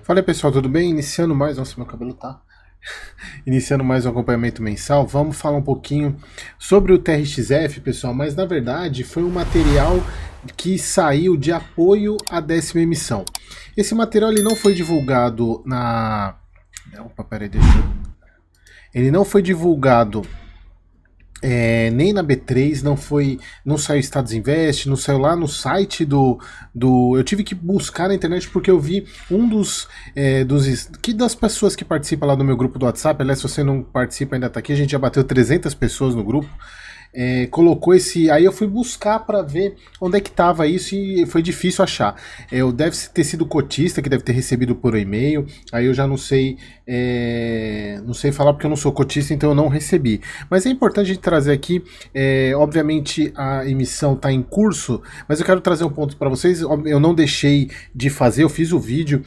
Fala aí, pessoal, tudo bem? Iniciando mais. Nossa, meu cabelo tá. Iniciando mais um acompanhamento mensal, vamos falar um pouquinho sobre o TRXF, pessoal, mas na verdade foi um material que saiu de apoio à 10ª emissão. Esse material ele não foi divulgado na. Opa, peraí, deixa eu. Ele não foi divulgado nem na B3, não saiu Status Invest, não saiu lá no site do. Eu tive que buscar na internet porque eu vi um das pessoas que participam lá do meu grupo do WhatsApp. Aliás, se você não participa, ainda tá aqui, a gente já bateu 300 pessoas no grupo. Colocou esse. Aí eu fui buscar para ver onde é que estava isso e foi difícil achar. Deve ter sido cotista que deve ter recebido por e-mail. Aí eu já não sei, não sei falar porque eu não sou cotista, então eu não recebi. Mas é importante a gente trazer aqui. Obviamente a emissão está em curso, mas eu quero trazer um ponto para vocês. Eu não deixei de fazer, eu fiz o vídeo,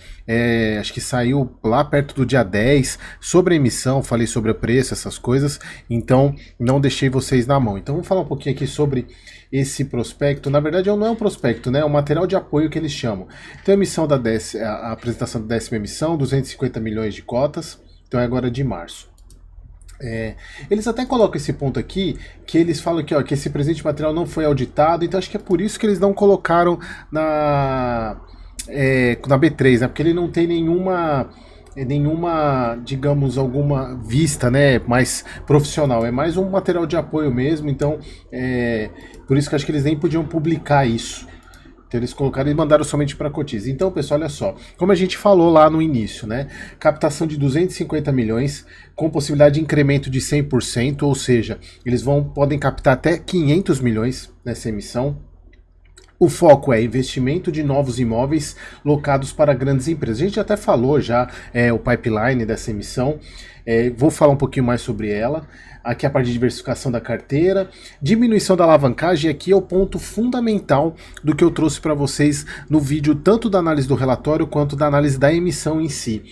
acho que saiu lá perto do dia 10 sobre a emissão, falei sobre o preço, essas coisas. Então não deixei vocês na mão. Então vamos falar um pouquinho aqui sobre esse prospecto. Na verdade não é um prospecto, né? É um material de apoio que eles chamam. Então a emissão a apresentação da 10ª emissão, 250 milhões de cotas. Então é agora de março. Eles até colocam esse ponto aqui, que eles falam que esse presente material não foi auditado, então acho que é por isso que eles não colocaram na B3, né? Porque ele não tem nenhuma, digamos, alguma vista, né, mais profissional. É mais um material de apoio mesmo, então por isso que acho que eles nem podiam publicar isso. Então eles colocaram e mandaram somente para cotiza. Então, pessoal, olha só, como a gente falou lá no início, né, captação de 250 milhões com possibilidade de incremento de 100%, ou seja, eles podem captar até 500 milhões nessa emissão. O foco é investimento de novos imóveis locados para grandes empresas. A gente até falou já o pipeline dessa emissão. Vou falar um pouquinho mais sobre ela. Aqui a parte de diversificação da carteira, diminuição da alavancagem. Aqui é o ponto fundamental do que eu trouxe para vocês no vídeo, tanto da análise do relatório quanto da análise da emissão em si.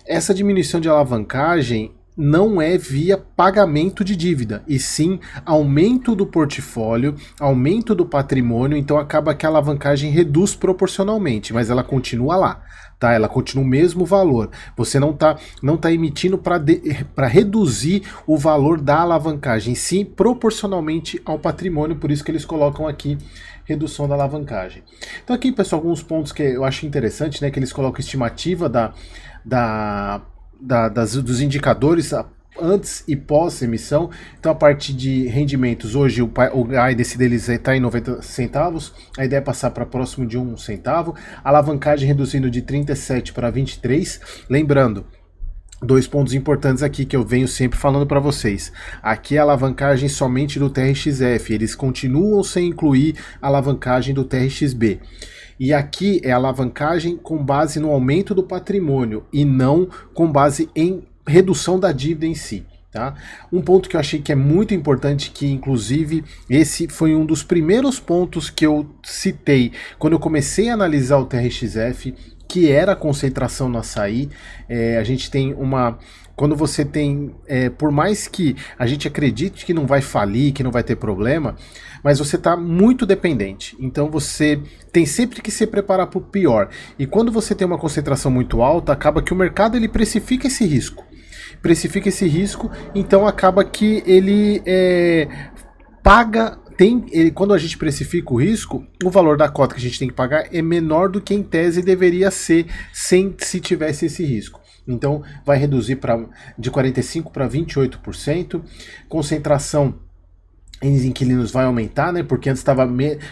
Essa diminuição de alavancagem não é via pagamento de dívida, e sim aumento do portfólio, aumento do patrimônio, então acaba que a alavancagem reduz proporcionalmente, mas ela continua lá, tá? Ela continua o mesmo valor. Você não tá emitindo para reduzir o valor da alavancagem, sim proporcionalmente ao patrimônio, por isso que eles colocam aqui redução da alavancagem. Então aqui, pessoal, alguns pontos que eu acho interessante, né, que eles colocam estimativa dos indicadores antes e pós emissão. Então a parte de rendimentos, hoje o guidance deles está em 90 centavos, a ideia é passar para próximo de 1 centavo, a alavancagem reduzindo de 37 para 23, lembrando, dois pontos importantes aqui que eu venho sempre falando para vocês. Aqui é a alavancagem somente do TRXF, eles continuam sem incluir a alavancagem do TRXB. E aqui é a alavancagem com base no aumento do patrimônio e não com base em redução da dívida em si. Tá? Um ponto que eu achei que é muito importante, que inclusive esse foi um dos primeiros pontos que eu citei quando eu comecei a analisar o TRXF, que era a concentração no açaí. A gente tem uma... Quando você tem, por mais que a gente acredite que não vai falir, que não vai ter problema, mas você está muito dependente. Então você tem sempre que se preparar para o pior. E quando você tem uma concentração muito alta, acaba que o mercado ele precifica esse risco. Então acaba que ele paga... quando a gente precifica o risco, o valor da cota que a gente tem que pagar é menor do que em tese deveria ser se tivesse esse risco. Então vai reduzir de 45% para 28%. Concentração em inquilinos vai aumentar, né? Porque antes estava...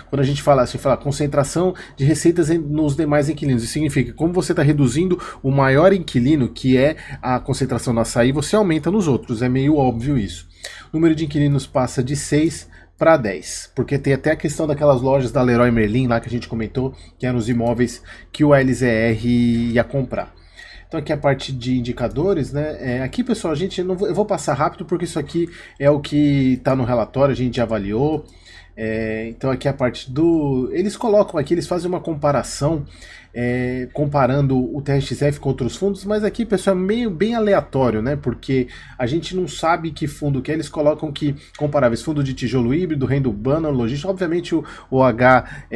Quando a gente fala concentração de receitas nos demais inquilinos, isso significa que como você está reduzindo o maior inquilino, que é a concentração no açaí, você aumenta nos outros. É meio óbvio isso. O número de inquilinos passa de 6 para 10, porque tem até a questão daquelas lojas da Leroy Merlin lá que a gente comentou, que eram os imóveis que o LZR ia comprar. Então aqui a parte de indicadores, né? Aqui, pessoal, eu vou passar rápido porque isso aqui é o que está no relatório, a gente já avaliou. Então aqui a parte do... Eles colocam aqui, eles fazem uma comparação, comparando o TRXF com outros fundos, mas aqui, pessoal, é meio bem aleatório, né? Porque a gente não sabe que fundo que é. Eles colocam que comparáveis, fundo de tijolo híbrido, renda urbana, logística, obviamente o H,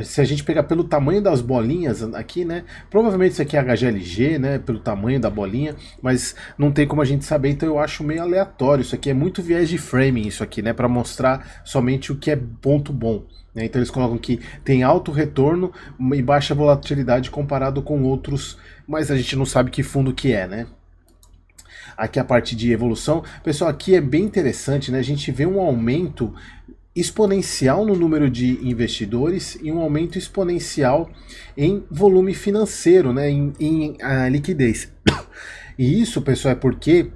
se a gente pegar pelo tamanho das bolinhas aqui, né? Provavelmente isso aqui é HGLG, né? Pelo tamanho da bolinha, mas não tem como a gente saber, então eu acho meio aleatório. Isso aqui é muito viés de framing, isso aqui, né? Para mostrar somente o que é ponto bom. Né? Então eles colocam que tem alto retorno e baixa volatilidade comparado com outros, mas a gente não sabe que fundo que é, né? Aqui a parte de evolução. Pessoal, aqui é bem interessante, né? A gente vê um aumento exponencial no número de investidores e um aumento exponencial em volume financeiro, né, em liquidez. E isso, pessoal, é porque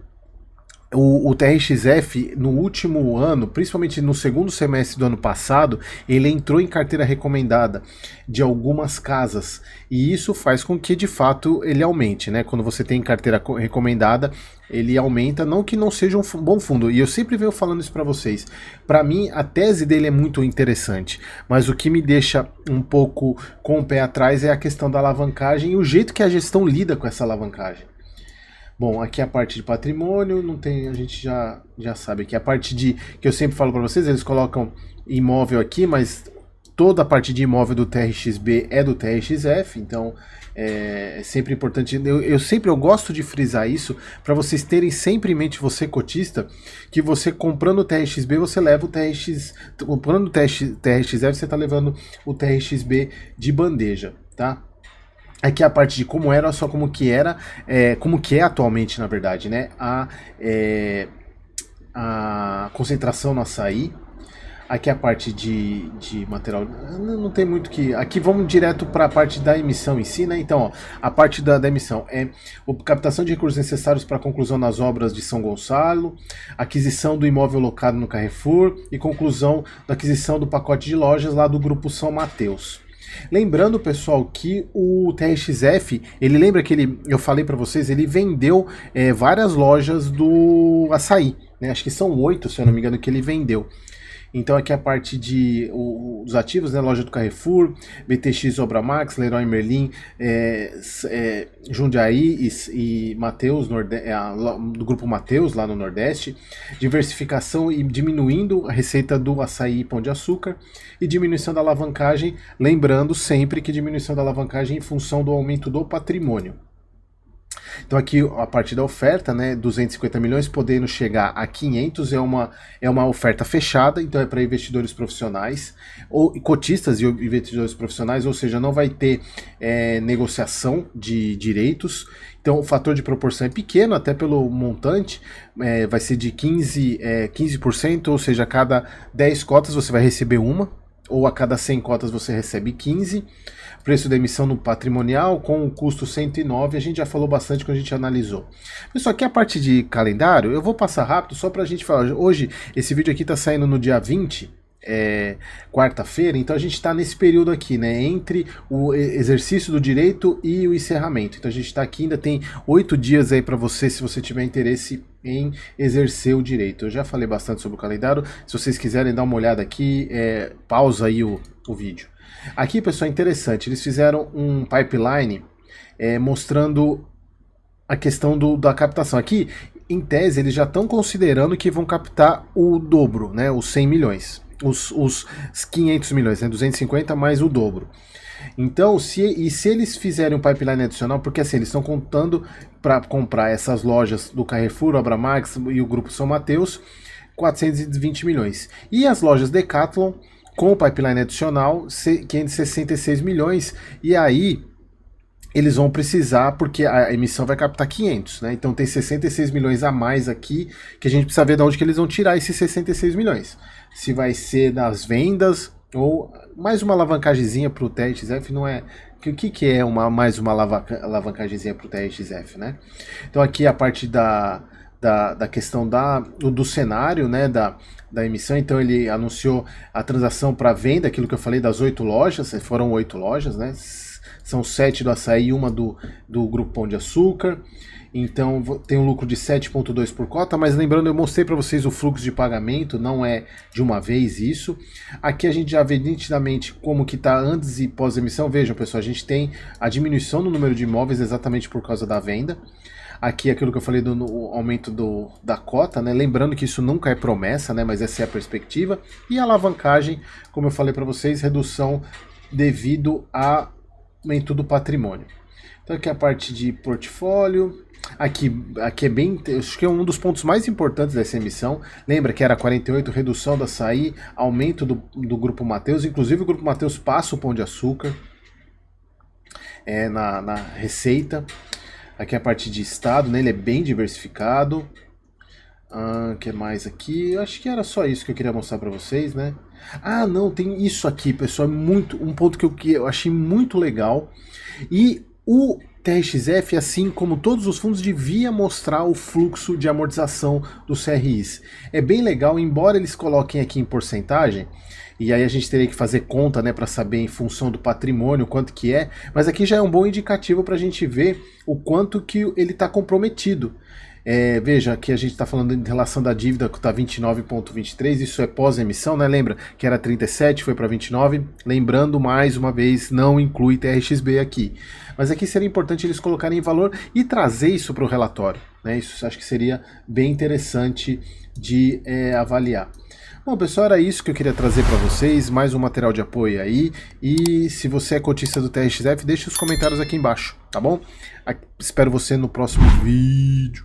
o TRXF no último ano, principalmente no segundo semestre do ano passado, ele entrou em carteira recomendada de algumas casas e isso faz com que de fato ele aumente, né? Quando você tem carteira recomendada, ele aumenta, não que não seja um bom fundo. E eu sempre venho falando isso para vocês. Para mim, a tese dele é muito interessante, mas o que me deixa um pouco com o pé atrás é a questão da alavancagem e o jeito que a gestão lida com essa alavancagem. Bom, aqui a parte de patrimônio, não tem, a gente já sabe aqui. A parte de, que eu sempre falo para vocês, eles colocam imóvel aqui, mas toda a parte de imóvel do TRXB é do TRXF, então é sempre importante. Eu gosto de frisar isso para vocês terem sempre em mente, você cotista, que você comprando o TRXB, você leva o TRX. Comprando o TRXF, você está levando o TRXB de bandeja, tá? Aqui a parte de como era, só como que era, como que é atualmente, na verdade, né? A concentração no açaí. Aqui a parte de material, não tem muito que... Aqui vamos direto para a parte da emissão em si, né? Então, ó, a parte da emissão é a captação de recursos necessários para a conclusão das obras de São Gonçalo, aquisição do imóvel locado no Carrefour e conclusão da aquisição do pacote de lojas lá do Grupo São Mateus. Lembrando, pessoal, que o TRXF, ele lembra que eu falei para vocês, ele vendeu várias lojas do açaí, né? Acho que são 8, se eu não me engano, que ele vendeu. Então aqui a parte de os ativos, né? Loja do Carrefour, BTX Obramax, Leroy Merlin, Jundiaí e Mateus, do grupo Mateus, lá no Nordeste. Diversificação e diminuindo a receita do açaí e pão de açúcar. E diminuição da alavancagem, lembrando sempre que diminuição da alavancagem em função do aumento do patrimônio. Então aqui a parte da oferta, né, 250 milhões podendo chegar a 500 é uma oferta fechada, então é para investidores profissionais, ou cotistas e investidores profissionais, ou seja, não vai ter negociação de direitos, então o fator de proporção é pequeno, até pelo montante, vai ser de 15%, ou seja, a cada 10 cotas você vai receber uma, ou a cada 100 cotas você recebe 15. Preço da emissão no patrimonial com o custo 109, a gente já falou bastante quando a gente analisou. Pessoal, aqui a parte de calendário, eu vou passar rápido só pra gente falar. Hoje, esse vídeo aqui tá saindo no dia 20, quarta-feira, então a gente está nesse período aqui, né, entre o exercício do direito e o encerramento. Então a gente está aqui, ainda tem 8 dias aí para você, se você tiver interesse em exercer o direito. Eu já falei bastante sobre o calendário, se vocês quiserem dar uma olhada aqui, pausa aí o vídeo. Aqui, pessoal, é interessante, eles fizeram um pipeline mostrando a questão da captação. Aqui, em tese, eles já estão considerando que vão captar o dobro, né, os 100 milhões, os 500 milhões, né, 250 mais o dobro. Então, se eles fizerem um pipeline adicional, porque assim, eles estão contando para comprar essas lojas do Carrefour, Abramax e o Grupo São Mateus, 420 milhões. E as lojas Decathlon, com o pipeline adicional, 566 milhões, e aí eles vão precisar, porque a emissão vai captar 500, né? Então tem 66 milhões a mais aqui, que a gente precisa ver de onde que eles vão tirar esses 66 milhões. Se vai ser das vendas, ou mais uma alavancagemzinha para o TRXF, não é... O que é mais uma alavancagemzinha para o TRXF, né? Então aqui a parte da questão do cenário, né, da emissão. Então ele anunciou a transação para venda, aquilo que eu falei das 8 lojas, foram 8 lojas, né, são 7 do açaí e uma do Grupo Pão de Açúcar, então tem um lucro de 7,2 por cota, mas lembrando, eu mostrei para vocês o fluxo de pagamento, não é de uma vez isso. Aqui a gente já vê nitidamente como que está antes e pós-emissão. Vejam, pessoal, a gente tem a diminuição no número de imóveis exatamente por causa da venda. Aqui aquilo que eu falei do aumento da cota, né? Lembrando que isso nunca é promessa, né? Mas essa é a perspectiva. E a alavancagem, como eu falei para vocês, redução devido ao aumento do patrimônio. Então aqui a parte de portfólio. Aqui é bem, acho que é um dos pontos mais importantes dessa emissão. Lembra que era 48, redução da açaí, aumento do Grupo Mateus. Inclusive o Grupo Mateus passa o Pão de Açúcar na receita. Aqui a parte de estado, né? Ele é bem diversificado. O que mais aqui? Eu acho que era só isso que eu queria mostrar para vocês, né? Ah, não, tem isso aqui, pessoal. Um ponto que eu achei muito legal. E o TRXF, assim como todos os fundos, devia mostrar o fluxo de amortização dos CRIs. É bem legal, embora eles coloquem aqui em porcentagem, e aí a gente teria que fazer conta, né, para saber em função do patrimônio quanto que é, mas aqui já é um bom indicativo para a gente ver o quanto que ele está comprometido. Veja que a gente está falando em relação da dívida que está 29,23, isso é pós-emissão, né? Lembra que era 37, foi para 29. Lembrando mais uma vez, não inclui TRXB aqui. Mas aqui seria importante eles colocarem em valor e trazer isso para o relatório, né? Isso acho que seria bem interessante de avaliar. Bom, pessoal, era isso que eu queria trazer para vocês, mais um material de apoio aí, e se você é cotista do TRXF, deixe os comentários aqui embaixo, tá bom? Espero você no próximo vídeo.